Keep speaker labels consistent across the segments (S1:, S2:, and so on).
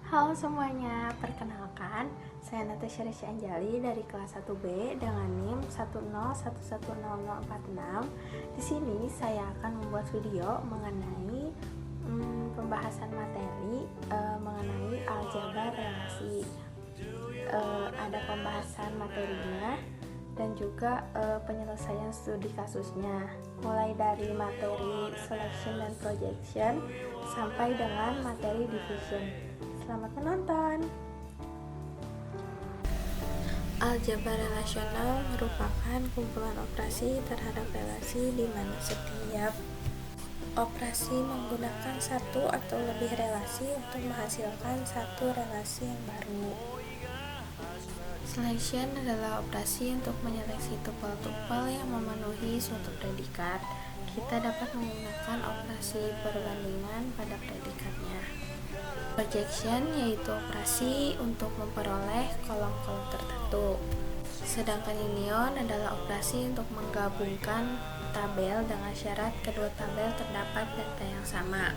S1: Halo semuanya, perkenalkan, saya Natasha Risya Anjali dari kelas 1B dengan NIM 101100046. Di sini saya akan membuat video mengenai pembahasan materi mengenai aljabar relasi. Ada pembahasan materinya dan juga penyelesaian studi kasusnya, mulai dari materi selection dan projection sampai dengan materi division. Selamat menonton. Aljabar relasional merupakan kumpulan operasi terhadap relasi di mana setiap operasi menggunakan satu atau lebih relasi untuk menghasilkan satu relasi yang baru. Selection adalah operasi untuk menyeleksi tupel-tupel yang memenuhi suatu predikat. Kita dapat menggunakan operasi perbandingan pada predikatnya. Projection yaitu operasi untuk memperoleh kolom-kolom tertentu. Sedangkan union adalah operasi untuk menggabungkan tabel dengan syarat kedua tabel terdapat data yang sama.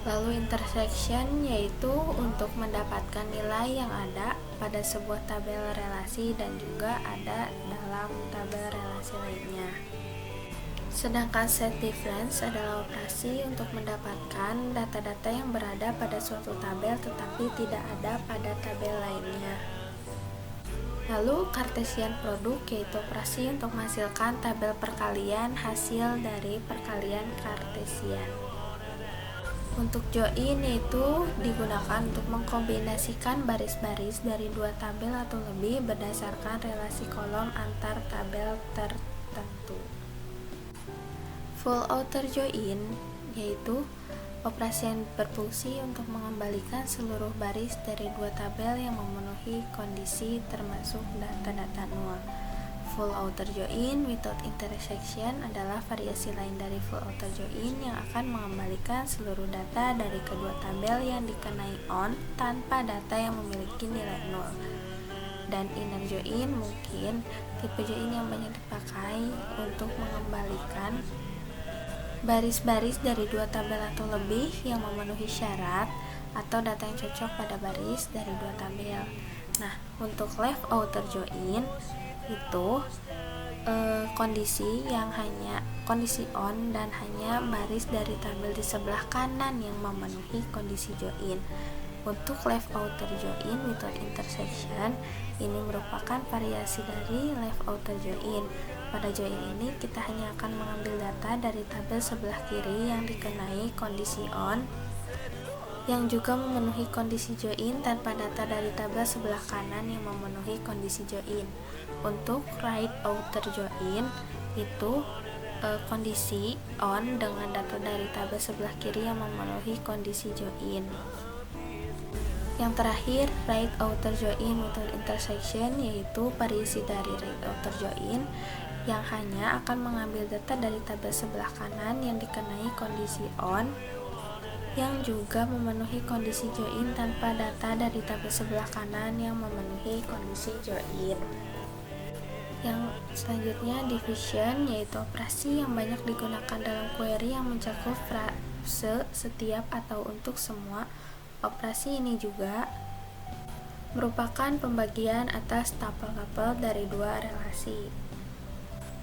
S1: Lalu intersection yaitu untuk mendapatkan nilai yang ada pada sebuah tabel relasi dan juga ada dalam tabel relasi lainnya. Sedangkan set difference adalah operasi untuk mendapatkan data-data yang berada pada suatu tabel tetapi tidak ada pada tabel lainnya. Lalu Cartesian product yaitu operasi untuk menghasilkan tabel perkalian hasil dari perkalian Cartesian. Untuk join yaitu digunakan untuk mengkombinasikan baris-baris dari dua tabel atau lebih berdasarkan relasi kolom antar tabel tertentu. Full outer join yaitu operasi yang berfungsi untuk mengembalikan seluruh baris dari dua tabel yang memenuhi kondisi termasuk data-data nol. Full outer join without intersection adalah variasi lain dari full outer join yang akan mengembalikan seluruh data dari kedua tabel yang dikenai on tanpa data yang memiliki nilai nol. Dan inner join mungkin tipe join yang banyak dipakai untuk mengembalikan baris-baris dari dua tabel atau lebih yang memenuhi syarat atau data yang cocok pada baris dari dua tabel. Nah, untuk left outer join itu kondisi on dan hanya baris dari tabel di sebelah kanan yang memenuhi kondisi join. Untuk left outer join without intersection ini merupakan variasi dari left outer join. Pada join ini kita hanya akan mengambil data dari tabel sebelah kiri yang dikenai kondisi on yang juga memenuhi kondisi join tanpa data dari tabel sebelah kanan yang memenuhi kondisi join. Untuk right outer join itu kondisi on dengan data dari tabel sebelah kiri yang memenuhi kondisi join. Yang terakhir, right outer join without intersection yaitu variasi dari right outer join yang hanya akan mengambil data dari tabel sebelah kanan yang dikenai kondisi on yang juga memenuhi kondisi join tanpa data dari tabel sebelah kanan yang memenuhi kondisi join. Yang selanjutnya division yaitu operasi yang banyak digunakan dalam query yang mencakup frase setiap atau untuk semua. Operasi ini juga merupakan pembagian atas tapel-tapel dari dua relasi.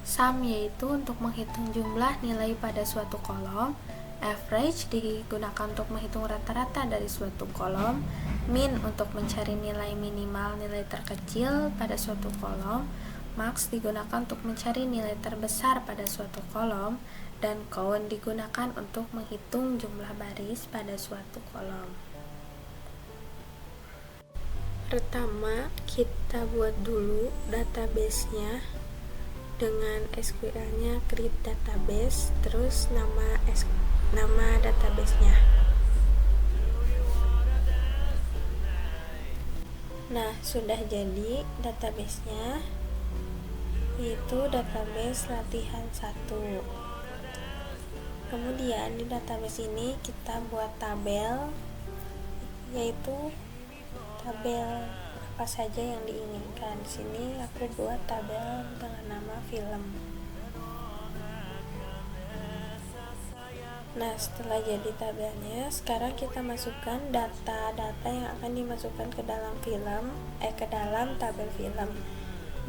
S1: Sum yaitu untuk menghitung jumlah nilai pada suatu kolom. Average digunakan untuk menghitung rata-rata dari suatu kolom. Min untuk mencari nilai minimal nilai terkecil pada suatu kolom. Max digunakan untuk mencari nilai terbesar pada suatu kolom. Dan count digunakan untuk menghitung jumlah baris pada suatu kolom. Pertama, kita buat dulu database-nya dengan SQL-nya create database, terus nama database-nya. Nah, sudah jadi database-nya, yaitu database latihan 1. Kemudian di database ini kita buat tabel, yaitu tabel apa saja yang diinginkan. Di sini aku buat tabel dengan nama film. Nah, setelah jadi tabelnya, sekarang kita masukkan data-data yang akan dimasukkan ke dalam ke dalam tabel film.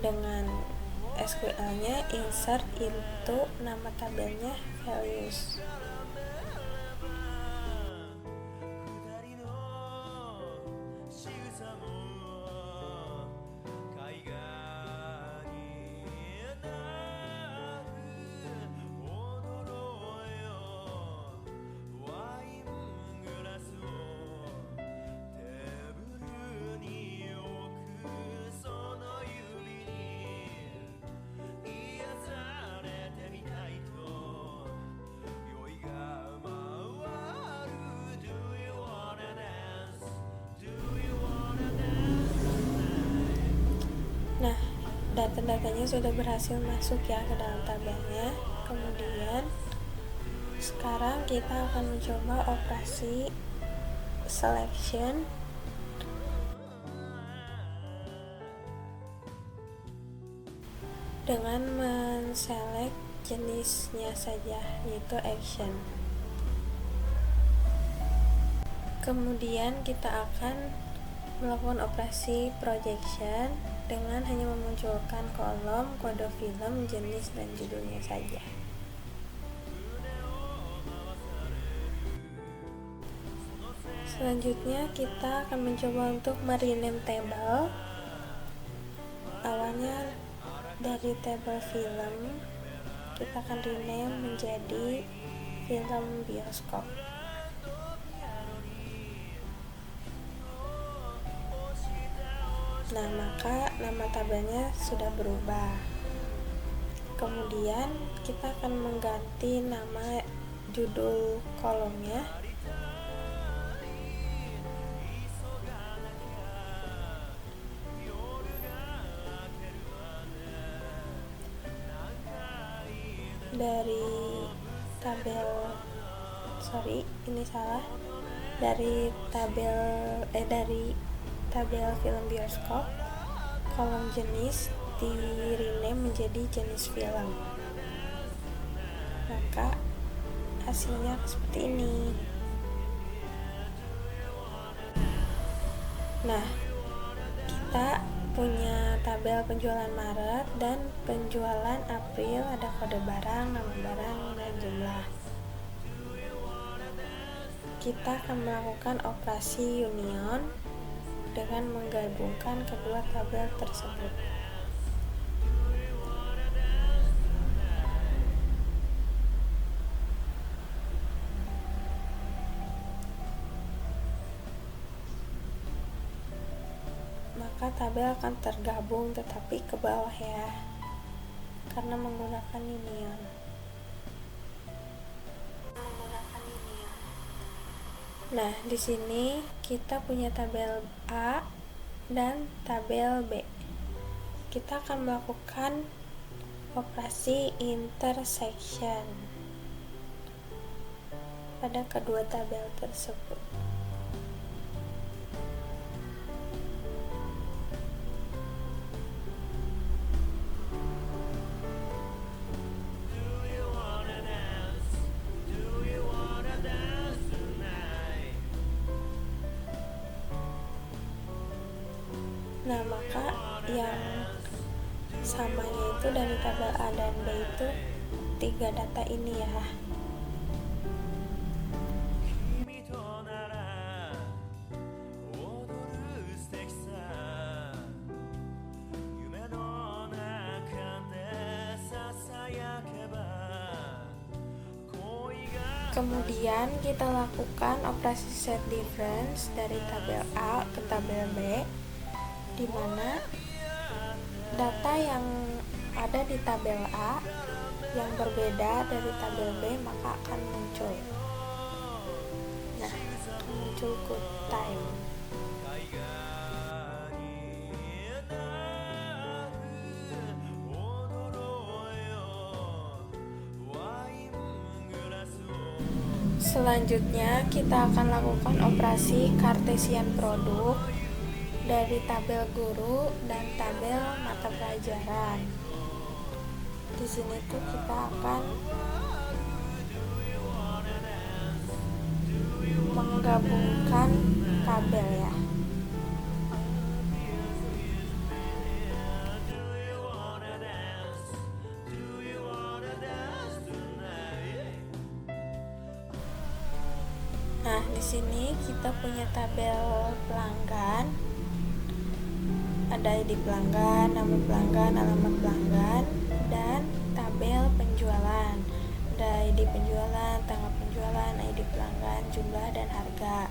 S1: Dengan SQL-nya insert into nama tabelnya values. Nah, data-datanya sudah berhasil masuk ya ke dalam tabelnya. Kemudian sekarang kita akan mencoba operasi selection dengan menselect jenisnya saja, yaitu action. Kemudian kita akan melakukan operasi projection dengan hanya memunculkan kolom, kode film, jenis, dan judulnya saja. Selanjutnya kita akan mencoba untuk merename table. Awalnya dari table film kita akan rename menjadi film bioskop. Nah, maka nama tabelnya sudah berubah. Kemudian kita akan mengganti nama judul kolomnya dari tabel film bioskop, kolom jenis di rename menjadi jenis film. Maka hasilnya seperti ini. Nah, kita punya tabel penjualan Maret dan penjualan April, ada kode barang, nama barang, dan jumlah. Kita akan melakukan operasi union dengan menggabungkan kedua tabel tersebut. Maka tabel akan tergabung tetapi ke bawah ya, karena menggunakan union. Nah, di sini kita punya tabel A dan tabel B. Kita akan melakukan operasi intersection pada kedua tabel tersebut. Nah, maka yang samanya itu dari tabel A dan B itu 3 data ini ya. Kemudian kita lakukan operasi set difference dari tabel A ke tabel B, di mana data yang ada di tabel A yang berbeda dari tabel B maka akan muncul. Nah, muncul good time. Selanjutnya kita akan lakukan operasi Cartesian product dari tabel guru dan tabel mata pelajaran. Di sini tuh kita akan menggabungkan tabel ya. Nah, di sini kita punya tabel pelanggan. Ada ID pelanggan, nama pelanggan, alamat pelanggan, dan tabel penjualan. Ada ID penjualan, tanggal penjualan, ID pelanggan, jumlah, dan harga.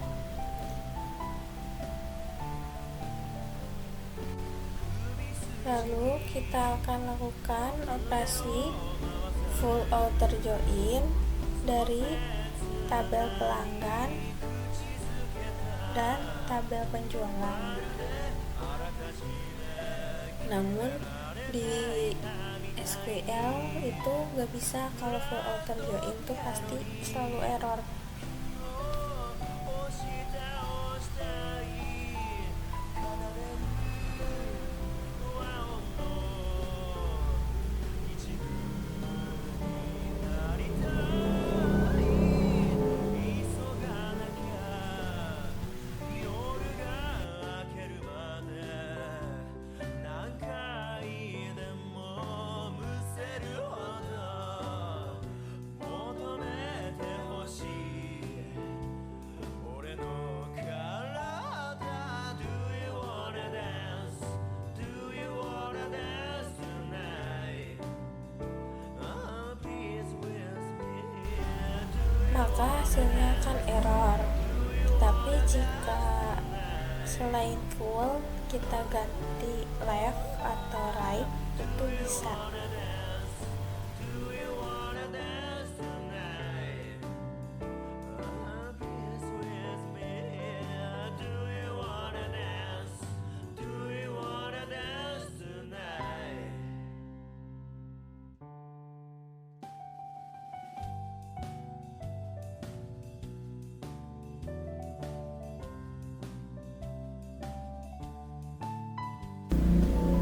S1: Lalu kita akan lakukan operasi full outer join dari tabel pelanggan dan tabel penjualan. Namun di SQL itu gak bisa, kalau full outer join itu pasti selalu error. Maka hasilnya akan error. Tapi jika selain full kita ganti left atau right, itu bisa.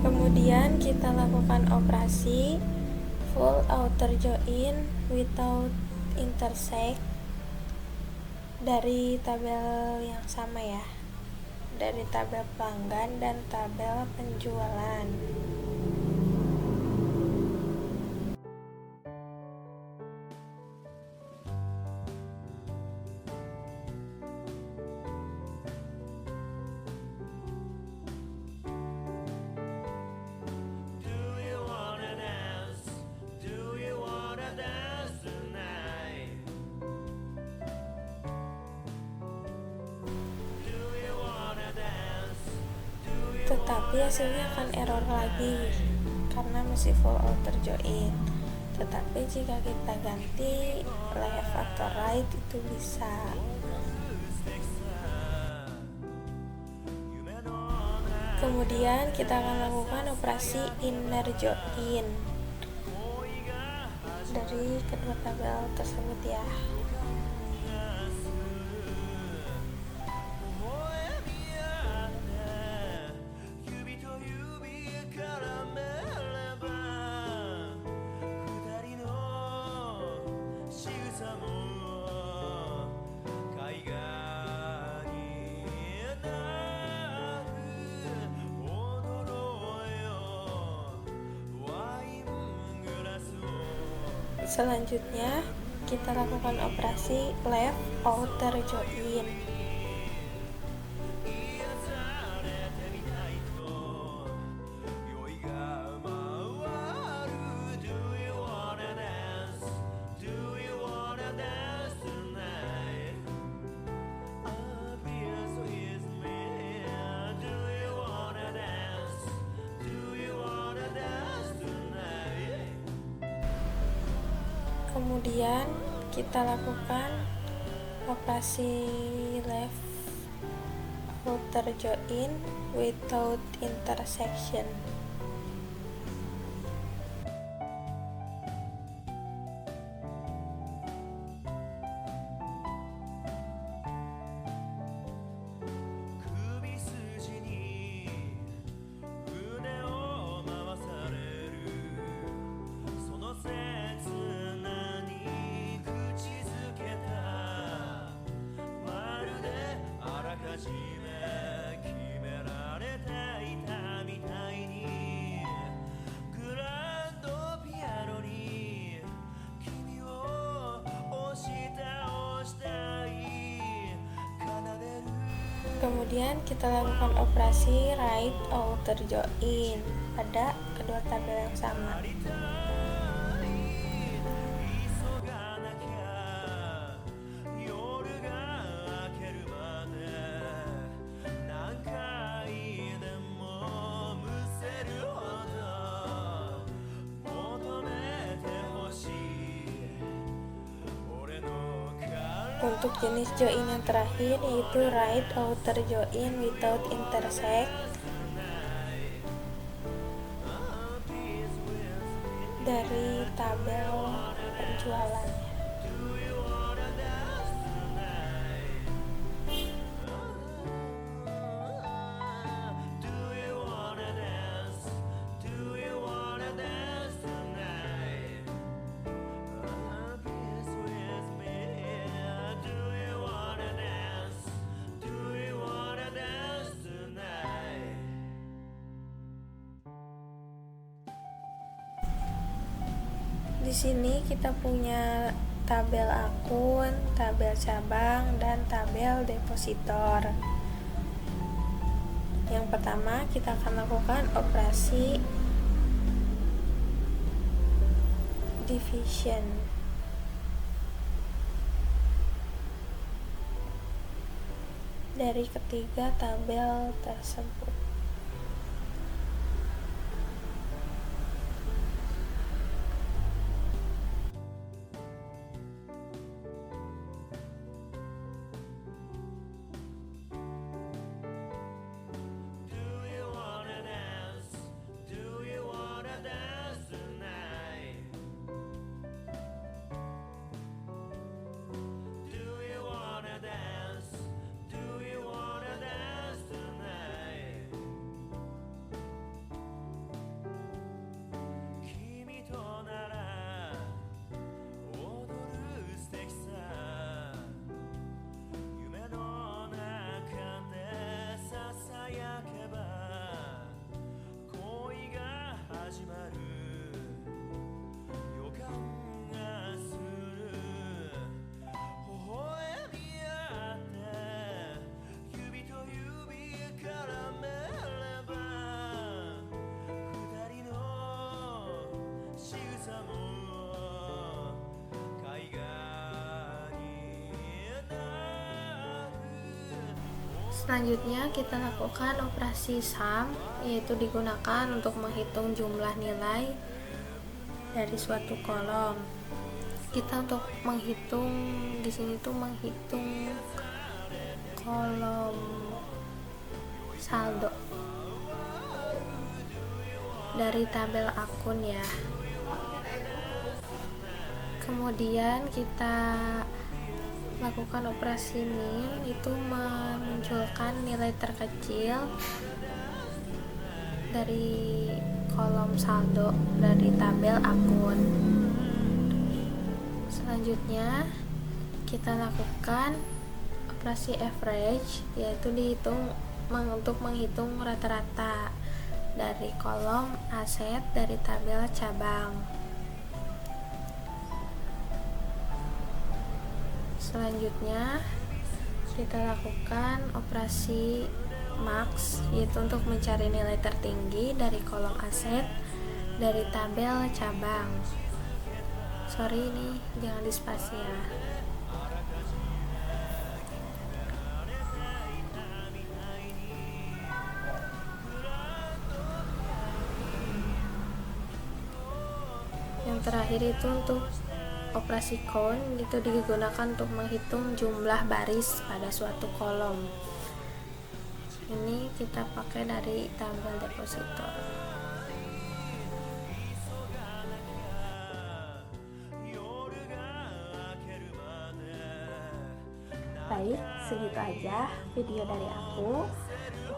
S1: Kemudian kita lakukan operasi full outer join without intersect dari tabel yang sama ya, dari tabel pelanggan dan tabel penjualan. Tetapi hasilnya akan error lagi karena masih full outer join. Tetapi jika kita ganti left atau right itu bisa. Kemudian kita akan lakukan operasi inner join dari kedua tabel tersebut ya. Selanjutnya kita lakukan operasi left outer join. Kemudian kita lakukan operasi left outer join without intersection. Kemudian kita lakukan operasi right outer join pada kedua tabel yang sama. Untuk jenis join yang terakhir yaitu right outer join without intersect dari tabel penjualannya. Di sini kita punya tabel akun, tabel cabang, dan tabel depositor. Yang pertama kita akan lakukan operasi division. Dari ketiga tabel tersebut. Selanjutnya kita lakukan operasi sum, yaitu digunakan untuk menghitung jumlah nilai dari suatu kolom. Kita untuk menghitung di sini tuh menghitung kolom saldo dari tabel akun ya. Kemudian kita lakukan operasi min, itu memunculkan nilai terkecil dari kolom saldo dari tabel akun. Selanjutnya kita lakukan operasi average, yaitu dihitung untuk menghitung rata-rata dari kolom aset dari tabel cabang. Selanjutnya kita lakukan operasi max, yaitu untuk mencari nilai tertinggi dari kolom aset dari tabel cabang. Sorry ini jangan dispasi ya. Yang terakhir itu untuk operasi count, itu digunakan untuk menghitung jumlah baris pada suatu kolom. Ini kita pakai dari tabel depositor. Baik, segitu aja video dari aku.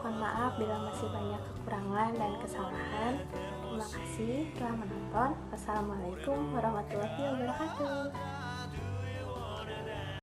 S1: Mohon maaf bila masih banyak kekurangan dan kesalahan. Terima kasih telah menonton. Wassalamualaikum warahmatullahi wabarakatuh.